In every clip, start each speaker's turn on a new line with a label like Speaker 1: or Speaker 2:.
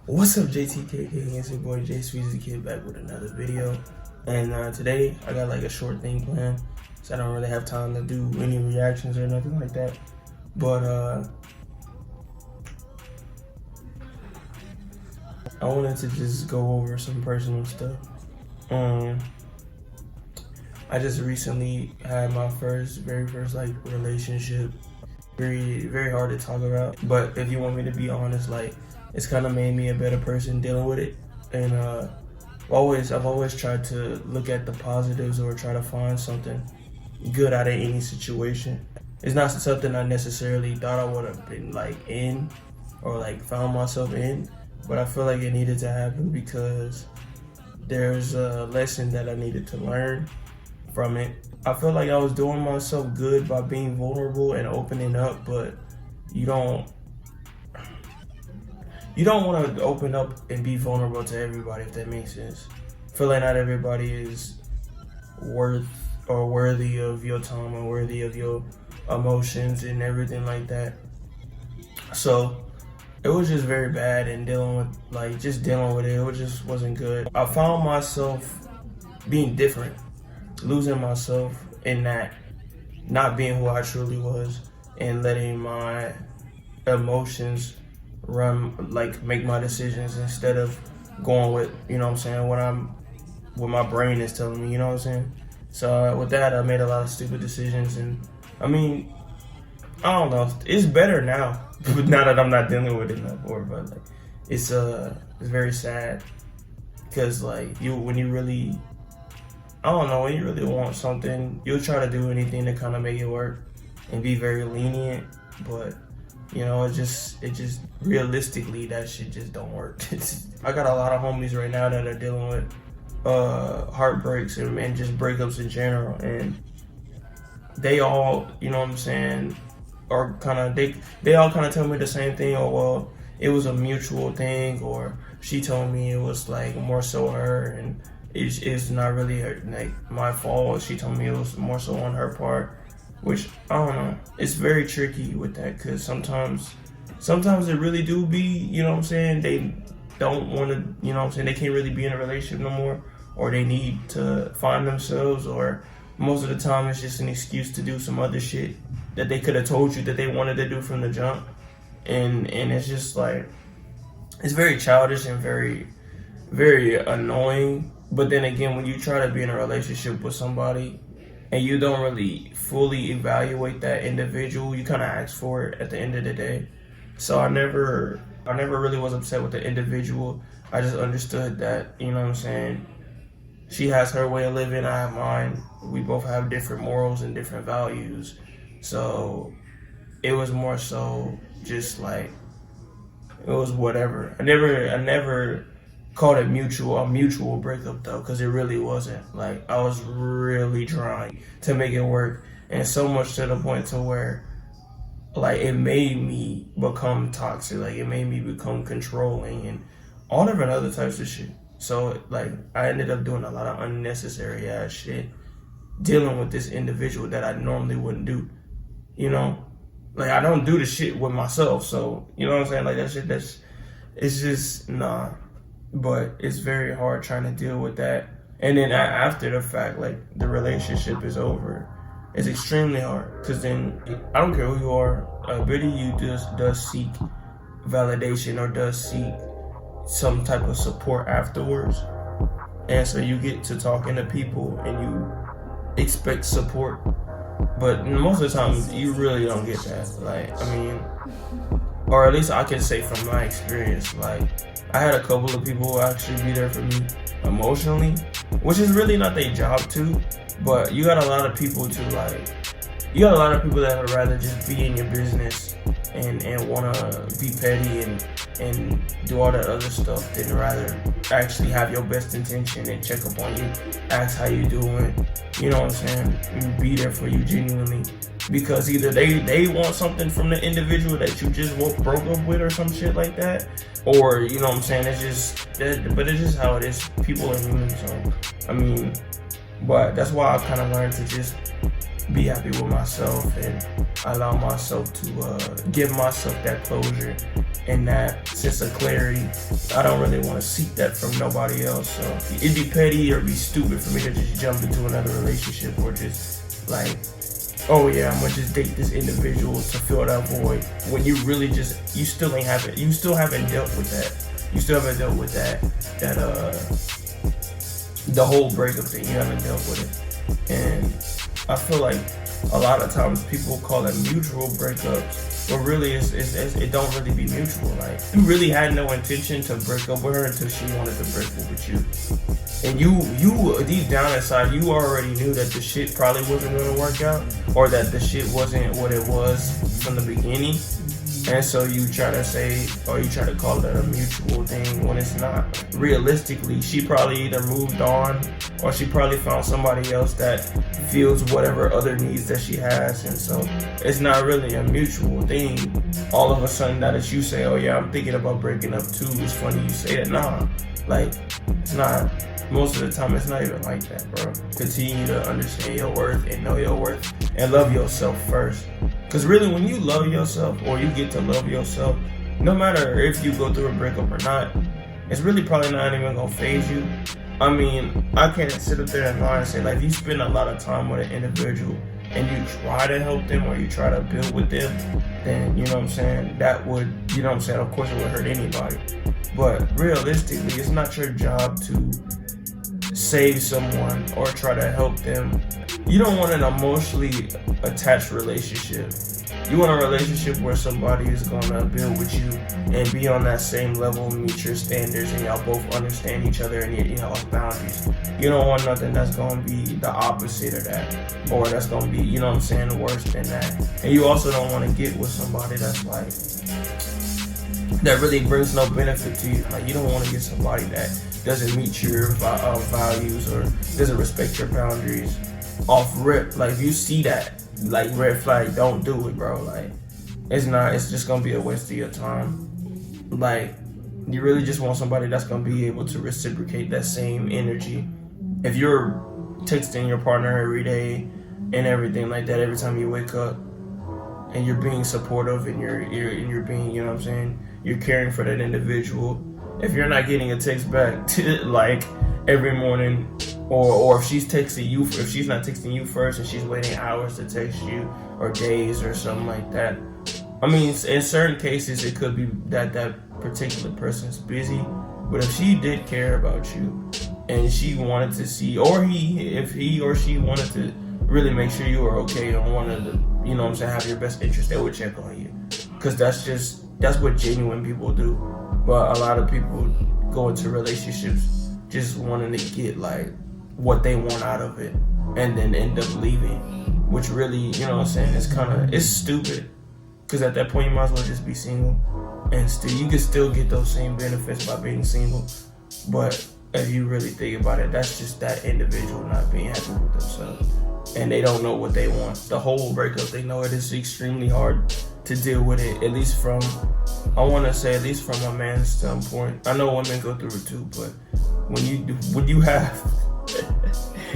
Speaker 1: What's up, JTK? It's your boy Jsweezythekid back with another video. And today I got like a short thing planned, so I don't really have time to do any reactions or nothing like that. But I wanted to just go over some personal stuff. I just recently had my very first like relationship. Very hard to talk about. But if you want me to be honest, like, it's kind of made me a better person dealing with it. And I've always tried to look at the positives or try to find something good out of any situation. It's not something I necessarily thought I would have been like in or like found myself in, but I feel like it needed to happen because there's a lesson that I needed to learn from it. I feel like I was doing myself good by being vulnerable and opening up, but you don't want to open up and be vulnerable to everybody, if that makes sense. I feel like not everybody is worthy of your time or worthy of your emotions and everything like that. So it was just very bad, and dealing with it just wasn't good. I found myself being different, losing myself in that, not being who I truly was, and letting my emotions make my decisions instead of going with, you know what I'm saying, what my brain is telling me, you know what I'm saying? So with that, I made a lot of stupid decisions, and I mean, I don't know, it's better now, but now that I'm not dealing with it no more. But like, it's very sad, because like when you really want something, you'll try to do anything to kind of make it work and be very lenient, but you know, it just realistically, that shit just don't work. I got a lot of homies right now that are dealing with heartbreaks and just breakups in general, and they all, you know what I'm saying, are kind of, they all kind of tell me the same thing. Oh, well, it was a mutual thing, or she told me it was like more so her, and it's not really her, like my fault. She told me it was more so on her part, which I don't know. It's very tricky with that, because sometimes it really do be, you know what I'm saying, they don't want to, you know what I'm saying, they can't really be in a relationship no more, or they need to find themselves, or most of the time it's just an excuse to do some other shit that they could have told you that they wanted to do from the jump. And it's just like, it's very childish and very annoying. But then again, when you try to be in a relationship with somebody and you don't really fully evaluate that individual, you kind of ask for it at the end of the day. So I never really was upset with the individual. I just understood that, you know what I'm saying, she has her way of living, I have mine. We both have different morals and different values. So it was more so just like, it was whatever. I never called it a mutual breakup though, because it really wasn't. Like, I was really trying to make it work, and so much to the point to where like it made me become toxic, like it made me become controlling and all different other types of shit. So like I ended up doing a lot of unnecessary ass shit dealing with this individual that I normally wouldn't do, you know? Like, I don't do the shit with myself, so you know what I'm saying, like that shit, it's just nah. But it's very hard trying to deal with that, and then after the fact, like the relationship is over, it's extremely hard, because then I don't care who you are, a bit of you does seek validation or does seek some type of support afterwards, and so you get to talking to people and you expect support, but most of the time you really don't get that. Like, I mean, or at least I can say from my experience, like I had a couple of people actually be there for me emotionally, which is really not their job to, but you got a lot of people that would rather just be in your business and want to be petty and do all that other stuff than rather actually have your best intention and check up on you, ask how you doing, you know what I'm saying, and be there for you genuinely. Because either they want something from the individual that you just broke up with or some shit like that, or, you know what I'm saying, it's just how it is. People are human, so I mean, but that's why I kind of learned to just be happy with myself and allow myself to give myself that closure and that sense of clarity. I don't really want to seek that from nobody else. So it'd be petty or be stupid for me to just jump into another relationship or just like, oh yeah, I'm gonna just date this individual to fill that void. When you really just, you still haven't dealt with that. You still haven't dealt with the whole breakup thing. You haven't dealt with it. And I feel like a lot of times people call it mutual breakups, but really it don't really be mutual. Like, you really had no intention to break up with her until she wanted to break up with you. And you deep down inside, you already knew that the shit probably wasn't gonna work out, or that the shit wasn't what it was from the beginning. And so you try to say, or you try to call it a mutual thing when it's not. Realistically, she probably either moved on or she probably found somebody else that feels whatever other needs that she has. And so it's not really a mutual thing. All of a sudden that you say, oh yeah, I'm thinking about breaking up too. It's funny you say that. Nah, like, it's not. Most of the time, it's not even like that, bro. Continue to understand your worth and know your worth and love yourself first. Because really, when you love yourself, or you get to love yourself, no matter if you go through a breakup or not, it's really probably not even going to phase you. I mean, I can't sit up there and lie and say, like, if you spend a lot of time with an individual and you try to help them or you try to build with them, then, you know what I'm saying, that would, you know what I'm saying, of course it would hurt anybody. But realistically, it's not your job to save someone or try to help them. You don't want an emotionally attached relationship. You want a relationship where somebody is gonna build with you and be on that same level, meet your standards, and y'all both understand each other and you know boundaries. You don't want nothing that's gonna be the opposite of that, or that's gonna be, you know what I'm saying, worse than that. And you also don't want to get with somebody that's like, that really brings no benefit to you. Like, you don't want to get somebody that doesn't meet your values or doesn't respect your boundaries off rip. Like, if you see that, like, red flag, don't do it, bro. Like, it's just gonna be a waste of your time. Like, you really just want somebody that's gonna be able to reciprocate that same energy. If you're texting your partner every day and everything like that, every time you wake up, and you're being supportive and you're being, you know what I'm saying, you're caring for that individual. If you're not getting a text back like every morning, or if she's texting you, if she's not texting you first and she's waiting hours to text you, or days or something like that. I mean, in certain cases it could be that particular person's busy, but if she did care about you and she wanted to see, if he or she wanted to really make sure you were okay and wanted to, you know what I'm saying, have your best interest, they would check on you. Because that's what genuine people do. But a lot of people go into relationships just wanting to get like what they want out of it and then end up leaving, which really, you know what I'm saying, it's stupid. Because at that point you might as well just be single, and you can still get those same benefits by being single. But if you really think about it, that's just that individual not being happy with themselves, and they don't know what they want. The whole breakup, they know it is extremely hard to deal with it, at least from a man's standpoint. I know women go through it too, but when you have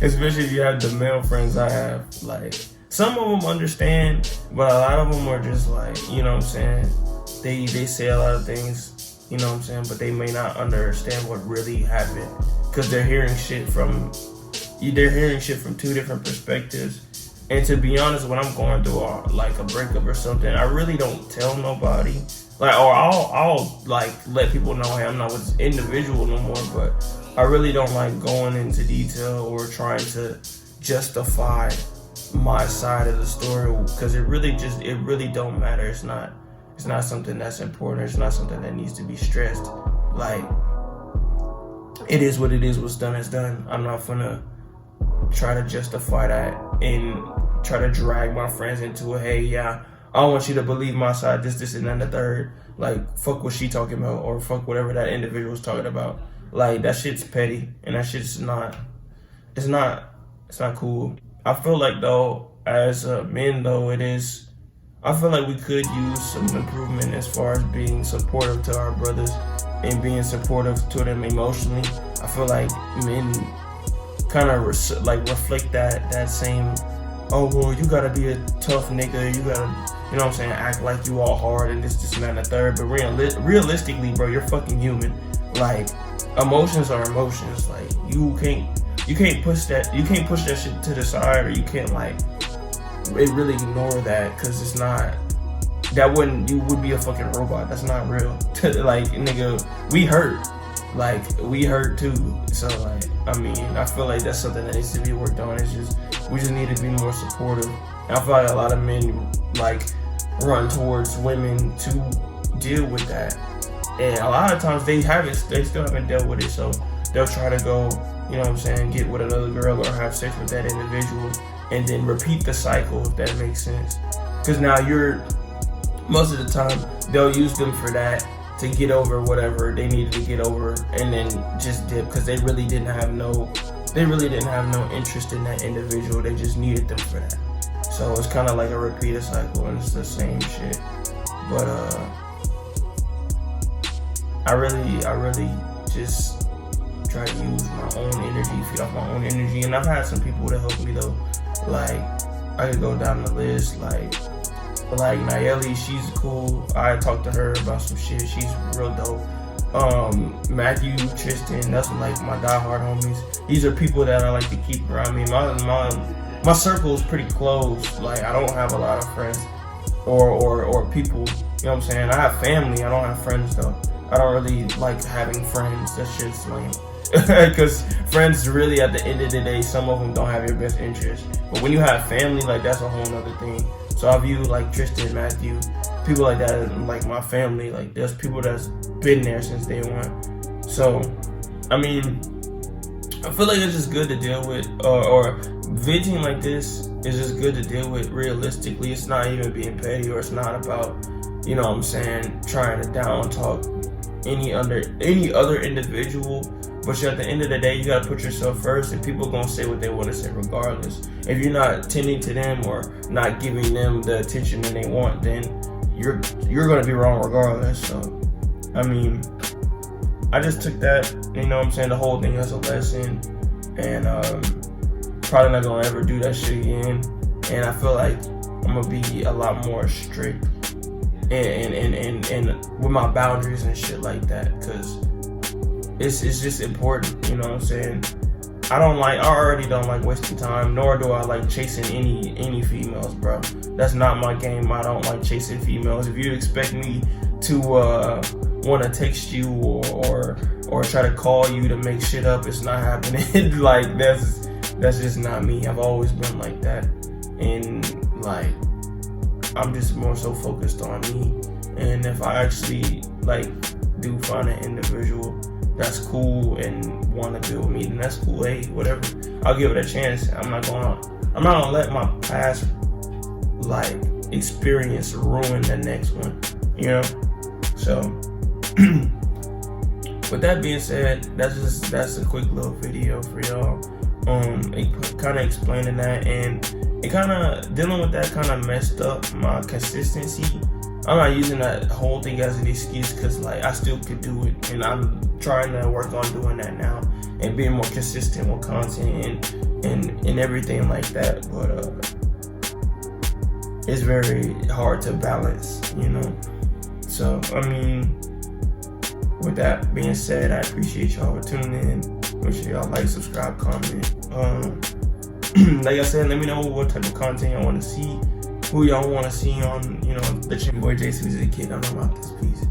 Speaker 1: especially if you have the male friends I have, like, some of them understand, but a lot of them are just like, you know what I'm saying, they say a lot of things, you know what I'm saying, but they may not understand what really happened, because they're hearing shit from two different perspectives. And to be honest, when I'm going through a breakup or something, I really don't tell nobody. Like, or I'll like let people know, hey, I'm not with this individual no more, but I really don't like going into detail or trying to justify my side of the story, because it really don't matter. It's not something that's important. It's not something that needs to be stressed. Like, it is what it is. What's done is done. I'm not gonna try to justify that and try to drag my friends into hey, yeah, I want you to believe my side, this, and then the third. Like, fuck what she talking about, or fuck whatever that individual's talking about. Like, that shit's petty, and that shit's it's not cool. I feel like, though, as men, though, I feel like we could use some improvement as far as being supportive to our brothers and being supportive to them emotionally. I feel like men kind of reflect that same, oh, well, you gotta be a tough nigga, you gotta, you know you know what I'm saying, act like you all hard and this, and that, and the third. But realistically, bro, you're fucking human. Like, emotions are emotions. Like, you can't push that shit to the side, or you can't like really ignore that, because it's not. You would be a fucking robot. That's not real. Like, nigga, we hurt. Like, we hurt too. So, like, I mean, I feel like that's something that needs to be worked on. We just need to be more supportive. And I feel like a lot of men, like, run towards women to deal with that. And a lot of times they still haven't dealt with it. So they'll try to go, you know what I'm saying, get with another girl or have sex with that individual, and then repeat the cycle, if that makes sense. Because now most of the time, they'll use them for that, to get over whatever they needed to get over, and then just dip, because they really didn't have no interest in that individual. They just needed them for that. So it's kind of like a repeated cycle, and it's the same shit. But I really just try to use my own energy, feed off my own energy. And I've had some people to help me though. Like, I could go down the list, like Nayeli, she's cool. I talked to her about some shit. She's real dope. Matthew, Tristan, that's like my diehard homies. These are people that I like to keep around me. My circle is pretty close. Like, I don't have a lot of friends or people. You know what I'm saying? I have family. I don't have friends though. I don't really like having friends. That shit's lame. Because friends, really, at the end of the day, some of them don't have your best interest. But when you have family, like, that's a whole nother thing. So I view like Tristan, Matthew, people like that as like my family. Like, there's people that's been there since day one. So, I mean, I feel like it's just good to deal with, or venting like this is just good to deal with realistically. It's not even being petty, or it's not about, you know what I'm saying, trying to down talk any other individual. But at the end of the day, you gotta put yourself first, and people gonna say what they want to say regardless. If you're not tending to them or not giving them the attention that they want, then you're gonna be wrong regardless. So, I mean, I just took that, you know what I'm saying, the whole thing as a lesson, and probably not gonna ever do that shit again. And I feel like I'm gonna be a lot more strict and with my boundaries and shit like that, because it's just important, you know what I'm saying? I already don't like wasting time, nor do I like chasing any females, bro. That's not my game. I don't like chasing females. If you expect me to want to text you or try to call you to make shit up, it's not happening. Like, that's just not me. I've always been like that, and like, I'm just more so focused on me. And if I actually like do find an individual that's cool and want to build me, then that's cool. Hey, whatever, I'll give it a chance. I'm not gonna let my past like experience ruin the next one, you know. So with that being said, that's a quick little video for y'all. Kind of explaining that, and it kind of dealing with that kind of messed up my consistency. I'm not using that whole thing as an excuse, because like, I still could do it, and I'm trying to work on doing that now and being more consistent with content and everything like that. But it's very hard to balance, you know. So, I mean, with that being said, I appreciate y'all for tuning in. Make sure y'all like, subscribe, comment. Like I said, let me know what type of content y'all want to see, who y'all want to see on, you know, the channel. Boy, Jsweezythekid. I'm out this piece.